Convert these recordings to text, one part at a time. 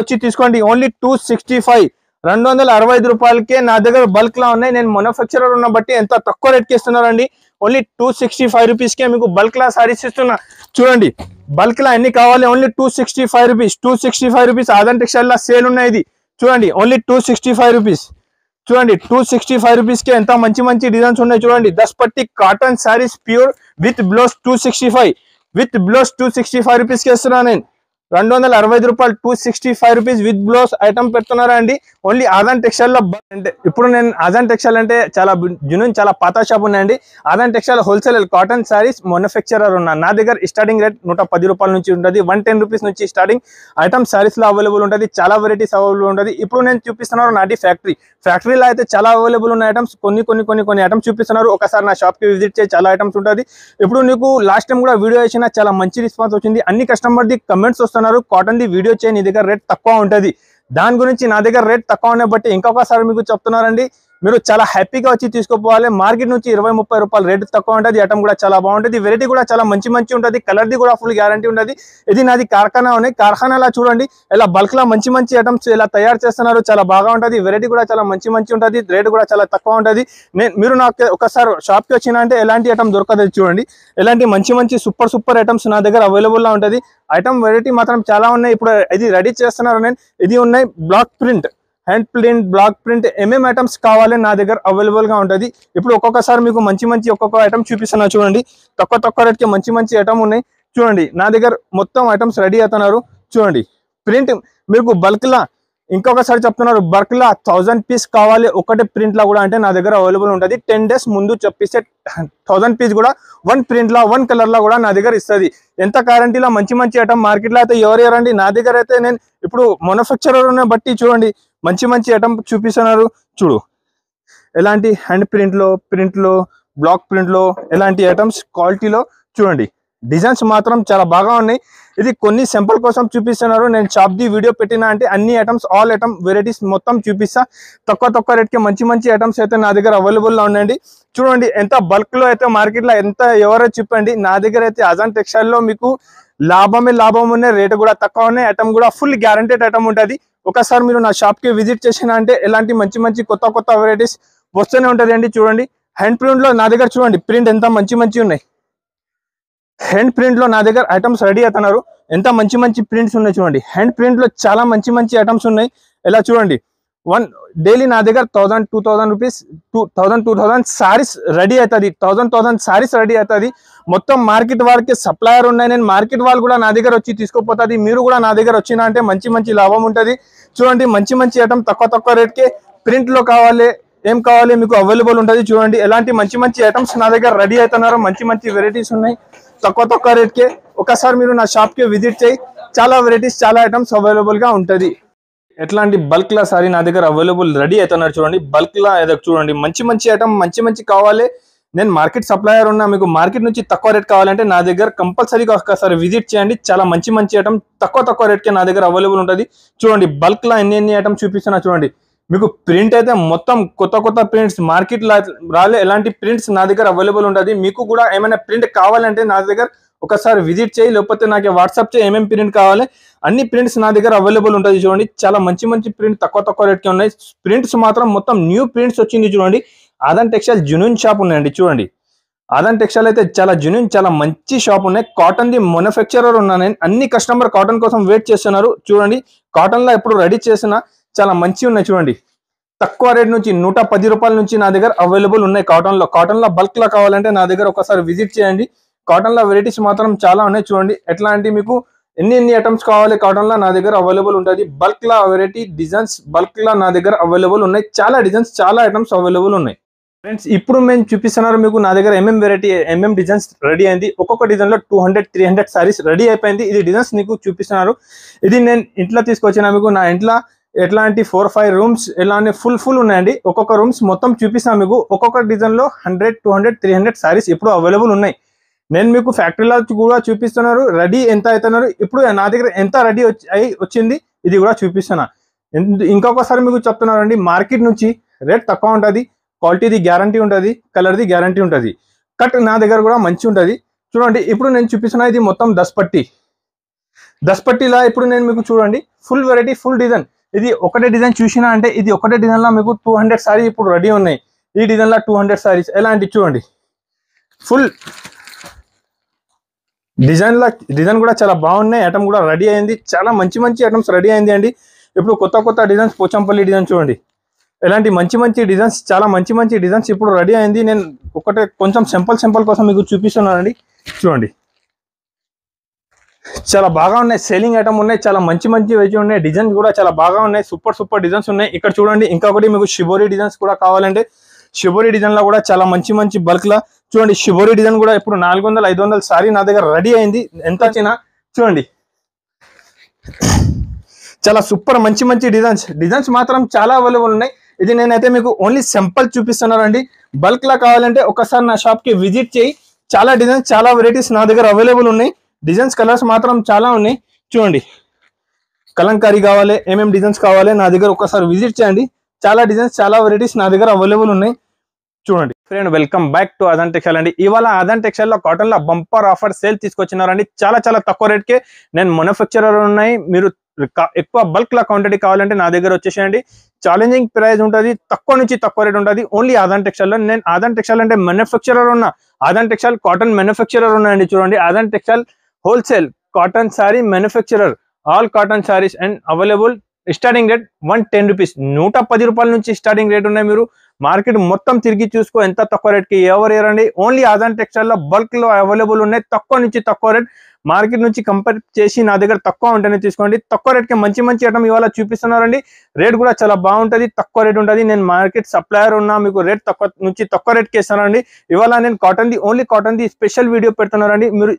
వచ్చి తీసుకోండి ఓన్లీ 265 265 రూపాయలకే నా దగ్గర బల్క్ లా ఉన్నాయి. నేను మ్యానుఫ్యాక్చరర్ ఉన్న బట్టి ఎంత తక్కువ రేట్ కి ఇస్తున్నారండి. ఓన్లీ 265 రూపీస్ కే మీకు బల్క్ లా సారీస్ ఇస్తున్నా. చూడండి బల్క్ లా ఎన్ని కావాలి, only 265 rupees. 265 rupees Aadan textile లా సేల్ ఉన్నాయి. ఇది చూడండి ఓన్లీ 265 రూపీస్. చూడండి 265 రూపీస్ కి ఎంత మంచి మంచి డిజైన్స్ ఉన్నాయి. చూడండి 10 పట్టి cotton saris pure with blouse 265 with blouse 265 rupees కి ఇస్తున్నా నేను. 265 రూపాయలు 265 రూపీస్ విత్ బ్లౌజ్ ఐటమ్ పెడుతున్నారా అండి. ఓన్లీ ఆదాన్ టెక్స్టైల్ లో అంటే ఇప్పుడు నేను ఆదాన్ టెక్స్టైల్ అంటే చాలా జునూన్ చాలా పాత షాప్ ఉన్నాయండి. Aadan textile wholesale cotton saris manufacturer ఉన్నా. నా దగ్గర స్టార్టింగ్ రేట్ 110 రూపాయల నుంచి ఉంటుంది. 110 రూపీస్ నుంచి స్టార్టింగ్ ఐటమ్ సారీస్ లో అవైలబుల్ ఉంటుంది. చాలా వెరైటీస్ అవైలబుల్ ఉంటుంది. ఇప్పుడు నేను చూపిస్తున్నాను నాది ఫ్యాక్టరీలో అయితే చాలా అవైలబుల్ ఉన్న ఐటమ్స్ కొన్ని ఐటమ్స్ చూపిస్తున్నారు. ఒకసారి నా షాప్ కి విజిట్ చేసి చాలా ఐటమ్స్ ఉంటుంది. ఇప్పుడు నీకు లాస్ట్ టైం కూడా వీడియో చేసిన చాలా మంచి రెస్పాన్స్ వచ్చింది. అన్ని కస్టమర్ ది కమెంట్స్ వస్తున్నారు కాటన్ ది వీడియో చేయి, నీ దగ్గర రేట్ తక్కువ ఉంటుంది. దాని గురించి నా దగ్గర రేట్ తక్కువ ఉన్నాయి బట్టి ఇంకొకసారి మీకు చెప్తున్నారండి. మీరు చాలా హ్యాపీగా వచ్చి తీసుకోపోవాలి. మార్కెట్ నుంచి 20-30 రూపాయలు రేట్ తక్కువ ఉంటుంది. ఐటమ్ కూడా చాలా బాగుంటుంది. వెరైటీ కూడా చాలా మంచి ఉంటుంది. కలర్ ది కూడా ఫుల్ గ్యారంటీ ఉంటుంది. ఇది నాది కార్ఖానా ఉన్నాయి. కార్ఖానాలో చూడండి ఇలా బల్క్ లా మంచి ఐటమ్స్ ఇలా తయారు చేస్తున్నారు. చాలా బాగా ఉంటుంది. వెరైటీ కూడా చాలా మంచి ఉంటుంది. రేట్ కూడా చాలా తక్కువ ఉంటుంది. మీరు నాకు ఒకసారి షాప్ కి వచ్చినా అంటే ఎలాంటి ఐటమ్ దొరకదు. చూడండి ఎలాంటి మంచి సూపర్ ఐటమ్స్ నా దగ్గర అవైలబుల్ లా ఉంటుంది. ఐటమ్ వెరైటీ మాత్రం చాలా ఉన్నాయి. ఇప్పుడు ఇది రెడీ చేస్తున్నారు నేను. ఇది ఉన్నాయి block print, hand print, block print ఏమేమి ఐటమ్స్ కావాలి నా దగ్గర అవైలబుల్ గా ఉంటుంది. ఇప్పుడు ఒక్కొక్కసారి మీకు మంచి ఒక్కొక్క ఐటమ్ చూపిస్తున్నా. చూడండి తక్కువ రేట్ కి మంచి ఐటమ్ ఉన్నాయి. చూడండి నా దగ్గర మొత్తం ఐటమ్స్ రెడీ అవుతున్నారు. చూడండి ప్రింట్ మీకు బల్క్ లా ఇంకొకసారి చెప్తున్నారు. బల్క్ లా 1000 పీస్ కావాలి ఒకటే ప్రింట్ లా కూడా అంటే నా దగ్గర అవైలబుల్ ఉంటుంది. 10 days ముందు చెప్పిస్తే 1000 పీస్ కూడా 1 ప్రింట్ లా 1 కలర్ లా కూడా నా దగ్గర ఇస్తుంది. ఎంత గ్యారంటీలో మంచి ఐటమ్ మార్కెట్ లో అయితే ఎవరండి. నా దగ్గర అయితే నేను ఇప్పుడు మ్యానుఫ్యాక్చరర్ ఉన్న బట్టి చూడండి మంచి ఐటమ్ చూపిస్తున్నారు. చూడు ఎలాంటి హ్యాండ్ ప్రింట్ లో బ్లాక్ ప్రింట్ లో ఎలాంటి ఐటమ్స్ క్వాలిటీలో చూడండి. డిజైన్స్ మాత్రం చాలా బాగా ఉన్నాయి. ఇది కొన్ని సింపుల్ కోసం చూపిస్తున్నారు. నేను షాప్ ది వీడియో పెట్టినా అంటే అన్ని ఐటమ్స్ ఆల్ ఐటమ్ వెరైటీస్ మొత్తం చూపిస్తా. తక్కువ రేట్ కి మంచి ఐటమ్స్ అయితే నా దగ్గర అవైలబుల్ గా ఉండండి. చూడండి ఎంత బల్క్ లో అయితే మార్కెట్ లో ఎంత ఎవరో చెప్పండి. నా దగ్గర అయితే ఆజాన్ టెక్స్టైల్ లో మీకు లాభం ఉన్నాయి. రేట్ కూడా తక్కువ ఉన్నాయి. ఐటమ్ కూడా ఫుల్ గ్యారంటెడ్ ఐటమ్ ఉంటుంది. ఒకసారి మీరు నా షాప్ కి విజిట్ చేసిన అంటే ఎలాంటి మంచి కొత్త వెరైటీస్ వస్తూనే ఉంటుంది అండి. చూడండి హ్యాండ్ ప్రింట్ లో నా దగ్గర చూడండి ప్రింట్ ఎంత మంచి ఉన్నాయి. హ్యాండ్ ప్రింట్ లో నా దగ్గర ఐటమ్స్ రెడీ అవుతున్నారు. ఎంత మంచి ప్రింట్స్ ఉన్నాయి. చూడండి హ్యాండ్ ప్రింట్ లో చాలా మంచి ఐటమ్స్ ఉన్నాయి. ఇలా చూడండి డైలీ నా దగ్గర 1000-2000 రూపీస్ 2000 సారీస్ రెడీ అవుతుంది. 1000 సారీస్ రెడీ అవుతుంది. మొత్తం మార్కెట్ వాళ్ళకి సప్లయర్ ఉన్నాయి. నేను మార్కెట్ వాళ్ళు కూడా నా దగ్గర వచ్చి తీసుకోపోతుంది. మీరు కూడా నా దగ్గర వచ్చినా అంటే మంచి లాభం ఉంటుంది. చూడండి మంచి ఐటమ్ తక్కువ రేట్ కి ప్రింట్ లో కావాలి ఏం కావాలి మీకు అవైలబుల్ ఉంటుంది. చూడండి ఎలాంటి మంచి ఐటమ్స్ నా దగ్గర రెడీ అవుతున్నారు. మంచి వెరైటీస్ ఉన్నాయి తక్కువ రేట్ కి. ఒకసారి మీరు నా షాప్ కి విజిట్ చేయి. చాలా వెరైటీస్ చాలా ఐటమ్స్ అవైలబుల్ గా ఉంటుంది. ఎట్లాంటి బల్క్ లా సారీ నా దగ్గర అవైలబుల్ రెడీ అవుతున్నారు. చూడండి బల్క్ లా చూడండి మంచి ఐటమ్ మంచి కావాలి. నేను మార్కెట్ సప్లయర్ ఉన్నా. మీకు మార్కెట్ నుంచి తక్కువ రేట్ కావాలంటే నా దగ్గర కంపల్సరీగా ఒకసారి విజిట్ చేయండి. చాలా మంచి ఐటమ్ తక్కువ రేట్ కి నా దగ్గర అవైలబుల్ ఉంటుంది. చూడండి బల్క్ లా ఎన్ని ఐటమ్స్ చూపిస్తున్నా. చూడండి మీకు ప్రింట్ అయితే మొత్తం కొత్త ప్రింట్స్ మార్కెట్ రాలే ఎలాంటి ప్రింట్స్ నా దగ్గర అవైలబుల్ ఉంటుంది. మీకు కూడా ఏమైనా ప్రింట్ కావాలంటే నా దగ్గర ఒకసారి విజిట్ చేయి, లేకపోతే నాకు వాట్సాప్ చేయి. ఏమేమి ప్రింట్ కావాలి అన్ని ప్రింట్స్ నా దగ్గర అవైలబుల్ ఉంటుంది. చూడండి చాలా మంచి ప్రింట్ తక్కువ రేట్ కి ఉన్నాయి. ప్రింట్స్ మాత్రం మొత్తం న్యూ ప్రింట్స్ వచ్చింది. చూడండి ఆదాన్ టెక్స్టైల్ జునూన్ షాప్ ఉన్నాయండి. చూడండి ఆదాన్ టెక్స్టైల్ అయితే చాలా జునూన్ చాలా మంచి షాప్ ఉన్నాయి. కాటన్ ది మ్యానుఫ్యాక్చరర్ ఉన్నా నేను. అన్ని కస్టమర్ కాటన్ కోసం వెయిట్ చేస్తున్నారు. చూడండి కాటన్ లో ఎప్పుడు రెడీ చేసిన చాలా మంచి ఉన్నాయి. చూడండి తక్కువ రేట్ నుంచి 110 రూపాయల నుంచి నా దగ్గర అవైలబుల్ ఉన్నాయి. కాటన్ లో బల్క్ లా కావాలంటే నా దగ్గర ఒకసారి విజిట్ చేయండి. కాటన్ లో వెరైటీస్ మాత్రం చాలా ఉన్నాయి. చూడండి ఎట్లాంటి మీకు ఎన్ని ఐటమ్స్ కావాలి కాటన్ లో నా దగ్గర అవైలబుల్ ఉంటుంది. బల్క్ లా వెరైటీ డిజైన్స్ బల్క్ లా నా దగ్గర అవైలబుల్ ఉన్నాయి. చాలా డిజైన్స్ చాలా ఐటమ్స్ అవైలబుల్ ఉన్నాయి. ఫ్రెండ్స్ ఇప్పుడు మేము చూపిస్తున్నారు మీకు నా దగ్గర వెరైటీ డిజైన్స్ రెడీ అయింది. ఒక్కొక్క డిజైన్ లో 200-300 సారీస్ రెడీ అయిపోయింది. ఇది డిజైన్స్ నీకు చూపిస్తున్నారు. ఇది నేను ఇంట్లో తీసుకొచ్చిన మీకు. నా ఇంట్లో ఎట్లాంటి 4-5 రూమ్స్ ఎలాంటి ఫుల్ ఉన్నాయండి. ఒక్కొక్క రూమ్స్ మొత్తం చూపిస్తాను మీకు. ఒక్కొక్క డిజైన్ లో 100-200-300 సారీస్ ఇప్పుడు అవైలబుల్ ఉన్నాయి. నేను మీకు ఫ్యాక్టరీలో కూడా చూపిస్తున్నారు రెడీ ఎంత అవుతున్నారు. ఇప్పుడు నా దగ్గర ఎంత రెడీ వచ్చింది ఇది కూడా చూపిస్తున్నా. ఇంకొకసారి మీకు చెప్తున్నారండి మార్కెట్ నుంచి రేట్ తక్కువ ఉంటుంది. క్వాలిటీది గ్యారంటీ ఉంటుంది. కలర్ది గ్యారంటీ ఉంటుంది. కట్ నా దగ్గర కూడా మంచి ఉంటుంది. చూడండి ఇప్పుడు నేను చూపిస్తున్నా ఇది మొత్తం 10 పట్టి దస్పట్టిలా ఇప్పుడు నేను మీకు చూడండి ఫుల్ వెరైటీ ఫుల్ డిజైన్. ఇది ఒకటే డిజైన్ చూసినా అంటే ఇది ఒకటే డిజైన్ లా మీకు 200 సారీ ఇప్పుడు రెడీ ఉన్నాయి. ఈ డిజైన్ లా 200 సారీస్ ఎలాంటి చూడండి ఫుల్ డిజైన్ కూడా చాలా బాగున్నాయి. ఐటమ్ కూడా రెడీ అయింది. చాలా మంచి మంచి ఐటమ్స్ రెడీ అయింది అండి. ఇప్పుడు కొత్త డిజైన్స్ పోచంపల్లి డిజైన్ చూడండి. ఇలాంటి మంచి డిజైన్స్ చాలా మంచి డిజైన్స్ ఇప్పుడు రెడీ అయింది. నేను ఒకటే కొంచెం సింపుల్ కోసం మీకు చూపిస్తున్నానండి. చూడండి చాలా బాగా ఉన్నాయి. సేలింగ్ ఐటమ్ ఉన్నాయి. చాలా మంచి వెజ్ ఉన్నాయి. డిజైన్స్ కూడా చాలా బాగా ఉన్నాయి. సూపర్ డిజైన్స్ ఉన్నాయి. ఇక్కడ చూడండి ఇంకొకటి మీకు షిబోరి డిజైన్స్ కూడా కావాలంటే షిబోరి డిజైన్ లో కూడా చాలా మంచి బల్క్ లా చూడండి. షిబోరి డిజైన్ కూడా ఇప్పుడు 400-500 సారీ నా దగ్గర రెడీ అయింది. ఎంత వచ్చినా చూడండి చాలా సూపర్ మంచి డిజైన్స్ మాత్రం చాలా అవైలబుల్ ఉన్నాయి. ఇది నేనైతే మీకు ఓన్లీ సింపుల్ చూపిస్తున్నానండి. బల్క్ లా కావాలంటే ఒకసారి నా షాప్ కి విజిట్ చేయి. చాలా డిజైన్స్ చాలా వెరైటీస్ నా దగ్గర అవైలబుల్ ఉన్నాయి. డిజైన్స్ కలర్స్ మాత్రం చాలా ఉన్నాయి. చూడండి కలంకారీ కావాలి, ఏమేం డిజైన్స్ కావాలి నా దగ్గర ఒకసారి విజిట్ చేయండి. చాలా డిజైన్స్ చాలా వెరైటీస్ నా దగ్గర అవైలబుల్ ఉన్నాయి. చూడండి friend, welcome back to Aadan textile అండి. ఇవాళ ఆదాన్ టెక్స్టైల్ లో కాటన్ లో బంపర్ ఆఫర్ సేల్ తీసుకొచ్చినారండి. చాలా తక్కువ రేట్ కే నేను మ్యానుఫ్యాక్చరర్ ఉన్నాయి. మీరు ఎక్కువ బల్క్ లా క్వాంటిటీ కావాలంటే నా దగ్గర వచ్చేసేయండి. ఛాలెంజింగ్ ప్రైస్ ఉంటుంది. తక్కువ నుంచి తక్కువ రేట్ ఉంటుంది ఓన్లీ ఆదాన్ టెక్స్టైల్ లో. నేను ఆదాన్ టెక్స్టైల్ అంటే మ్యానుఫ్యాక్చరర్ ఉన్నా. ఆదాన్ టెక్స్టైల్ కాటన్ మ్యానుఫ్యాక్చరర్ ఉన్నాయండి. చూడండి Aadan textile wholesale cotton sari manufacturer. All cotton saris and available. Starting rate 110 rupees, 110 రూపాయల నుంచి స్టార్టింగ్ రేట్ ఉన్నాయి. మీరు మార్కెట్ మొత్తం తిరిగి చూసుకో ఎంత తక్కువ రేట్ కి ఎవరు ఏరండి. ఓన్లీ ఆదాన్ టెక్స్టైల్ లో బల్క్ లో అవైలబుల్ ఉన్నాయి. తక్కువ నుంచి తక్కువ రేట్ మార్కెట్ నుంచి కంపేర్ చేసి నా దగ్గర తక్కువ ఉంటేనే తీసుకోండి. తక్కువ రేట్ కి మంచి ఐటమ్ ఇవాళ చూపిస్తున్నారండి. రేట్ కూడా చాలా బాగుంటది. తక్కువ రేట్ ఉంటుంది. నేను మార్కెట్ సప్లయర్ ఉన్నా. మీకు రేట్ తక్కువ నుంచి తక్కువ రేట్ కి ఇస్తానండి. ఇవాళ నేను only cotton the special video పెడుతున్నారండి. మీరు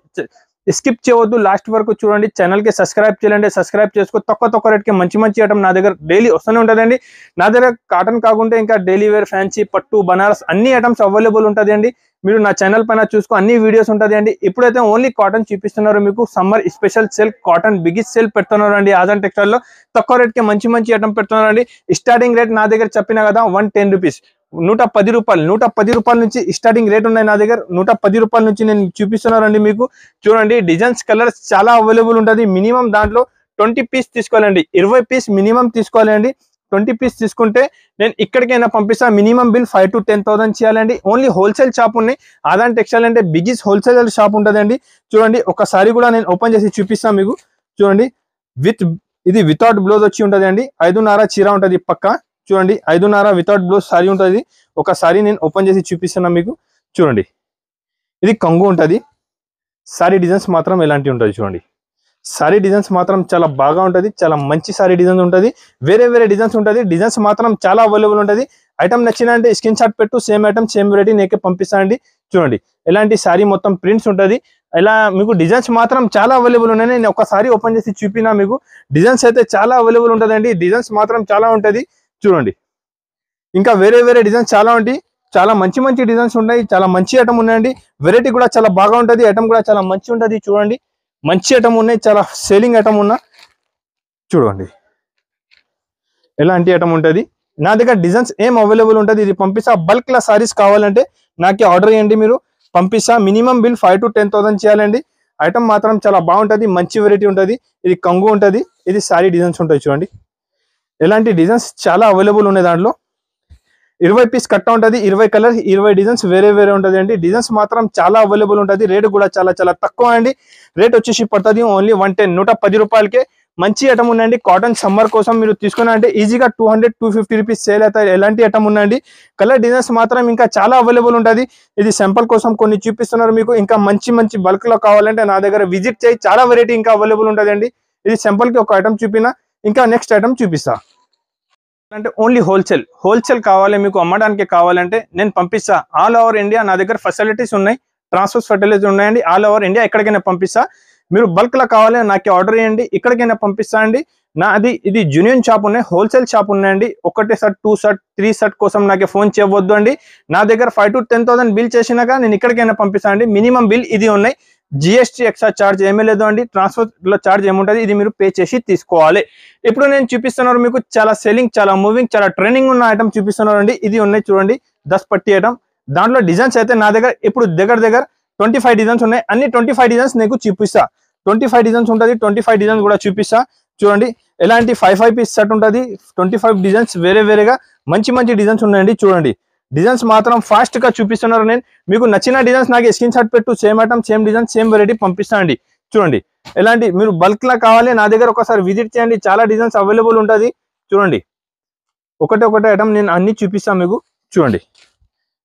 స్కిప్ చేయవద్దు, లాస్ట్ వరకు చూడండి. ఛానల్ కి సబ్స్క్రైబ్ చేయండి. సబ్స్క్రైబ్ చేసుకో. తక్కువ రేట్ కి మంచి ఐటమ్ నా దగ్గర డైలీ వస్తూనే ఉంటుందండి. నా దగ్గర కాటన్ కాకుంటే ఇంకా డైలీ వేర్, ఫ్యాన్సీ, పట్టు, బనారస్ అన్ని ఐటమ్స్ అవైలబుల్ ఉంటుంది అండి. మీరు నా ఛానల్ పైన చూసుకో, అన్ని వీడియోస్ ఉంటుంది అండి. ఇప్పుడైతే ఓన్లీ కాటన్ చూపిస్తున్నారు మీకు. Summer special sale cotton biggest sale పెడుతున్నారు అండి ఆదాన్ టెక్స్టైల్ లో. తక్కువ రేట్ కి మంచి ఐటమ్ పెడుతున్నారండి. స్టార్టింగ్ రేట్ నా దగ్గర చెప్పిన కదా 110 రూపీస్, 110 రూపాయలు. 110 రూపాయల నుంచి స్టార్టింగ్ రేట్ ఉన్నాయి నా దగ్గర. 110 రూపాయల నుంచి నేను చూపిస్తున్నానండి మీకు. చూడండి డిజైన్స్ కలర్స్ చాలా అవైలబుల్ ఉంటుంది. మినిమం దాంట్లో 20 పీస్ తీసుకోవాలండి. 20 పీస్ మినిమం తీసుకోవాలండి. 20 పీస్ తీసుకుంటే నేను ఇక్కడికైనా పంపిస్తా. మినిమం బిల్ 5,000 to 10,000 చేయాలండి. ఓన్లీ హోల్సేల్ షాప్ ఉన్నాయి. ఆదాన్ టెక్స్టైల్ అంటే బిగ్గెస్ట్ హోల్సేల్ షాప్ ఉంటుందండి. చూడండి ఒకసారి కూడా నేను ఓపెన్ చేసి చూపిస్తాను మీకు. చూడండి ఇది వితౌట్ బ్లౌజ్ వచ్చి ఉంటుంది అండి. 5.5 చీర ఉంటుంది పక్క. చూడండి 5.5 వితౌట్ బ్లౌజ్ సారీ ఉంటుంది. ఒకసారి నేను ఓపెన్ చేసి చూపిస్తున్నా మీకు. చూడండి ఇది కంగు ఉంటుంది. సారీ డిజైన్స్ మాత్రం ఎలాంటి ఉంటుంది చూడండి. సారీ డిజైన్స్ మాత్రం చాలా బాగా ఉంటుంది. చాలా మంచి సారీ డిజైన్స్ ఉంటుంది. వేరే డిజైన్స్ ఉంటుంది. డిజైన్స్ మాత్రం చాలా అవైలబుల్ ఉంటుంది. ఐటమ్ నచ్చిన అంటే స్క్రీన్ షాట్ పెట్టు. సేమ్ ఐటమ్ సేమ్ వెరైటీ నేకే పంపిస్తానండి. చూడండి ఎలాంటి సారీ మొత్తం ప్రింట్స్ ఉంటుంది. ఇలా మీకు డిజైన్స్ మాత్రం చాలా అవైలబుల్ ఉన్నాయి. నేను ఒకసారి ఓపెన్ చేసి చూపినా మీకు. డిజైన్స్ అయితే చాలా అవైలబుల్ ఉంటుందండి. డిజైన్స్ మాత్రం చాలా ఉంటుంది. చూడండి ఇంకా వేరే డిజైన్స్ చాలా ఉంటాయి. చాలా మంచి డిజైన్స్ ఉన్నాయి. చాలా మంచి ఐటమ్ ఉన్నాయండి. వెరైటీ కూడా చాలా బాగా ఉంటుంది. ఐటమ్ కూడా చాలా మంచి ఉంటుంది. చూడండి మంచి ఐటమ్ ఉన్నాయి. చాలా సేలింగ్ ఐటమ్ ఉన్నా. చూడండి ఎలాంటి ఐటమ్ ఉంటుంది. నా దగ్గర డిజైన్స్ ఏం అవైలబుల్ ఉంటుంది. ఇది పంపిస్తా. బల్క్ లా సారీస్ కావాలంటే నాకే ఆర్డర్ చేయండి. మీరు పంపిస్తా. మినిమం బిల్ 5,000 to 10,000 చేయాలండి. ఐటమ్ మాత్రం చాలా బాగుంటుంది. మంచి వెరైటీ ఉంటుంది. ఇది కంగు ఉంటుంది. ఇది సారీ డిజైన్స్ ఉంటాయి. చూడండి ఎలాంటి డిజైన్స్ చాలా అవైలబుల్ ఉన్నాయి. దాంట్లో 20 పీస్ కట్ట ఉంటుంది. 20 కలర్ 20 డిజైన్స్ వేరే ఉంటుంది అండి. డిజైన్స్ మాత్రం చాలా అవైలబుల్ ఉంటుంది. రేట్ కూడా చాలా తక్కువ అండి. రేట్ వచ్చేసి పడుతుంది ఓన్లీ 110 రూపాయలకే. మంచి ఐటమ్ ఉందండి. కాటన్ సమ్మర్ కోసం మీరు తీసుకున్నా అంటే ఈజీగా 200-250 రూపీస్ సేల్ అవుతాయి. ఎలాంటి ఐటమ్ ఉందండి. కలర్ డిజైన్స్ మాత్రం ఇంకా చాలా అవైలబుల్ ఉంటుంది. ఇది శాంపుల్ కోసం కొన్ని చూపిస్తున్నారు మీకు. ఇంకా మంచి బల్క్ లో కావాలంటే నా దగ్గర విజిట్ చేయి. చాలా వెరైటీ ఇంకా అవైలబుల్ ఉంటుందండి. ఇది శాంపుల్ కి ఒక ఐటమ్ చూపినా. ఇంకా నెక్స్ట్ ఐటమ్ చూపిస్తా. అంటే ఓన్లీ హోల్సేల్ కావాలి మీకు, అమ్మడానికి కావాలంటే నేను పంపిస్తా. ఆల్ ఓవర్ ఇండియా నా దగ్గర ఫెసిలిటీస్ ఉన్నాయి. ట్రాన్స్పోర్ట్ ఫెసిలిటీస్ ఉన్నాయండి. ఆల్ ఓవర్ ఇండియా ఎక్కడికైనా పంపిస్తా. మీరు బల్క్ లో కావాలి నాకు ఆర్డర్ చేయండి. ఇక్కడికైనా పంపిస్తా అండి. ఇది జూనియర్ షాప్ ఉన్నాయి. హోల్సేల్ షాప్ ఉన్నాయండి. 1 షర్ట్ 2 షర్ట్ 3 షర్ట్ కోసం నాకు ఫోన్ చేయవద్దు అండి. నా దగ్గర 5,000 to 10,000 బిల్ చేసినాక నేను ఇక్కడికైనా పంపిస్తా అండి. మినిమం బిల్ ఇది ఉన్నాయి. జిఎస్టీ ఎక్స్ట్రా ఛార్జ్ ఏమీ లేదు అండి. ట్రాన్స్పోర్ట్ లో ఛార్జ్ ఏముంటుంది ఇది మీరు పే చేసి తీసుకోవాలి. ఇప్పుడు నేను చూపిస్తున్నారు మీకు చాలా సెల్లింగ్, చాలా మూవింగ్, చాలా ట్రెండింగ్ ఉన్న ఐటమ్ చూపిస్తున్నారు అండి. ఇది ఉన్నాయి చూడండి దస్పట్టి ఐటమ్. దాంట్లో డిజైన్స్ అయితే నా దగ్గర ఇప్పుడు దగ్గర 25 డిజైన్స్ ఉన్నాయి. అన్ని 25 డిజైన్స్ నీకు చూపిస్తా. 25 డిజైన్స్ ఉంటుంది. 25 డిజైన్స్ కూడా చూపిస్తా చూడండి. ఎలాంటి 5 పీస్ సెట్ ఉంటుంది. 25 డిజైన్స్ వేరేగా మంచి డిజైన్స్ ఉన్నాయండి. చూడండి డిజైన్స్ మాత్రం ఫాస్ట్ గా చూపిస్తున్నారు. నేను మీకు నచ్చిన డిజైన్స్ నాకు స్క్రీన్ షాట్ పెట్టు, same item same design same variety పంపిస్తానండి. చూడండి ఎలాంటి మీరు బల్క్ లా కావాలి నా దగ్గర ఒకసారి విజిట్ చేయండి. చాలా డిజైన్స్ అవైలబుల్ ఉంటుంది. చూడండి ఒకటే ఐటమ్ నేను అన్ని చూపిస్తాను మీకు. చూడండి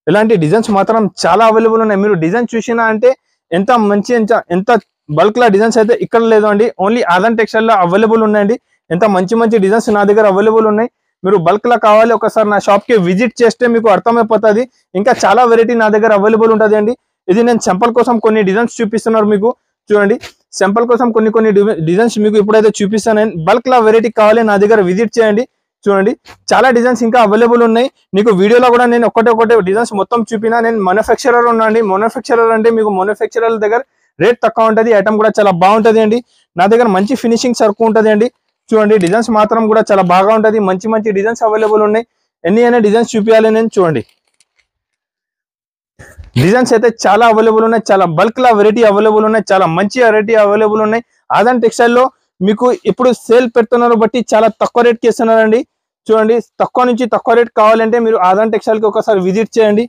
ఇలాంటి డిజైన్స్ మాత్రం చాలా అవైలబుల్ ఉన్నాయి. మీరు డిజైన్ చూసినా అంటే ఎంత మంచి ఎంత బల్క్ లా డిజైన్స్ అయితే ఇక్కడ లేదు అండి. ఓన్లీ ఆదాన్ టెక్స్టైల్ లో అవైలబుల్ ఉన్నాయండి. ఎంత మంచి డిజైన్స్ నా దగ్గర అవైలబుల్ ఉన్నాయి. మీరు బల్క్ లా కావాలి ఒకసారి నా షాప్ కి విజిట్ చేస్తే మీకు అర్థమైపోతుంది. ఇంకా చాలా వెరైటీ నా దగ్గర అవైలబుల్ ఉంటుంది అండి. ఇది నేను సింపుల్ కోసం కొన్ని డిజైన్స్ చూపిస్తున్నారు మీకు. చూడండి సింపుల్ కోసం కొన్ని డిజైన్స్ మీకు ఇప్పుడైతే చూపిస్తాను. నేను బల్క్ లా వెరైటీ కావాలి నా దగ్గర విజిట్ చేయండి. చూడండి చాలా డిజైన్స్ ఇంకా అవైలబుల్ ఉన్నాయి. మీకు వీడియోలో కూడా నేను ఒకటే డిజైన్స్ మొత్తం చూపినా. నేను మ్యానుఫ్యాక్చరర్ ఉన్నాండి. మ్యానుఫ్యాక్చరర్ అంటే మీకు మ్యానుఫ్యాక్చరర్ దగ్గర రేట్ తక్కువ ఉంటుంది. ఐటమ్ కూడా చాలా బాగుంటుంది అండి. నా దగ్గర మంచి ఫినిషింగ్ సరుకు ఉంటుంది అండి. చూడండి డిజైన్స్ మాత్రం కూడా చాలా బాగా ఉంటుంది. మంచి డిజైన్స్ అవైలబుల్ ఉన్నాయి. ఎన్ని డిజైన్స్ చూపించాలి నేను. చూడండి డిజైన్స్ అయితే చాలా అవైలబుల్ ఉన్నాయి. చాలా బల్క్ లా వెరైటీ అవైలబుల్ ఉన్నాయి. చాలా మంచి వెరైటీ అవైలబుల్ ఉన్నాయి. ఆదాన్ టెక్స్టైల్ లో మీకు ఇప్పుడు సేల్ పెడుతున్నారు బట్టి చాలా తక్కువ రేట్కి ఇస్తున్నారండి. చూడండి తక్కువ నుంచి తక్కువ రేట్ కావాలంటే మీరు ఆదాన్ టెక్స్టైల్ కి ఒకసారి విజిట్ చేయండి.